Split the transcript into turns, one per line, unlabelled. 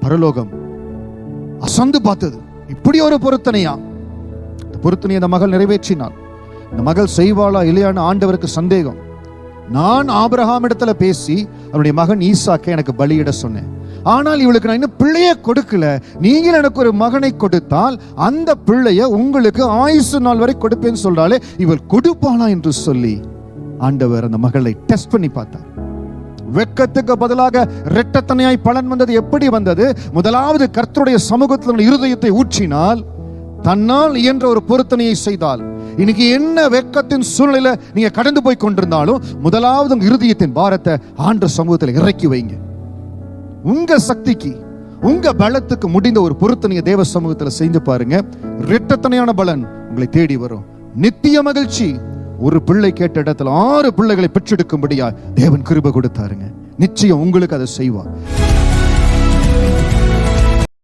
பரலோகம் அசந்து பார்த்தது. இப்படி ஒரு பொருத்தனையா? இந்த பொருத்தனையை அந்த மகள் நிறைவேற்றினாள். இந்த மகள் செய்வாளா இல்லையான்னு ஆண்டவருக்கு சந்தேகம். நான் ஆபிரகாம் இடத்துல பேசி அவருடைய மகன் ஈசாக்கை எனக்கு பலியிட சொன்னேன். ஆனால் இவளுக்கு நான் இன்னும் பிள்ளைய கொடுக்கல. நீங்கள் எனக்கு ஒரு மகனை கொடுத்தால் அந்த பிள்ளைய உங்களுக்கு ஆயுசு நாள் வரை கொடுப்பேன்னு சொல்றாலே, இவள் கொடுப்பாளா என்று சொல்லி ஆண்டவர் அந்த மகளை டெஸ்ட் பண்ணி பார்த்தார். வெட்கத்துக்கு பதிலாக இரட்டத்தனையாய் பலன் வந்தது. எப்படி வந்தது? முதலாவது கர்த்தருடைய சமூகத்தில் இருதயத்தை ஊற்றினால், தன்னால் இயன்ற ஒரு பொருத்தனையை செய்தால். இன்னைக்கு என்ன வெட்கத்தின் சூழ்நிலையில நீங்க கடந்து போய் கொண்டிருந்தாலும், முதலாவது உங்க இருதயத்தின் பாரத்தை ஆண்டவர் சமூகத்தில் இறக்கி வைங்க. உங்க சக்திக்கு, உங்க பலத்துக்கு முடிந்த ஒரு பொருத்தனையை தேவ சமூகத்தில் செஞ்சு பாருங்க. இரட்டத்தனையான பலன் உங்களை தேடி வரும். நித்திய மகிழ்ச்சி. ஒரு பிள்ளை கேட்ட இடத்துல 6 பிள்ளைகளை பெற்றெடுக்கும்படியா தேவன் கிருபை கொடுத்தாருங்க. நிச்சயம் உங்களுக்கு அதை செய்வார்.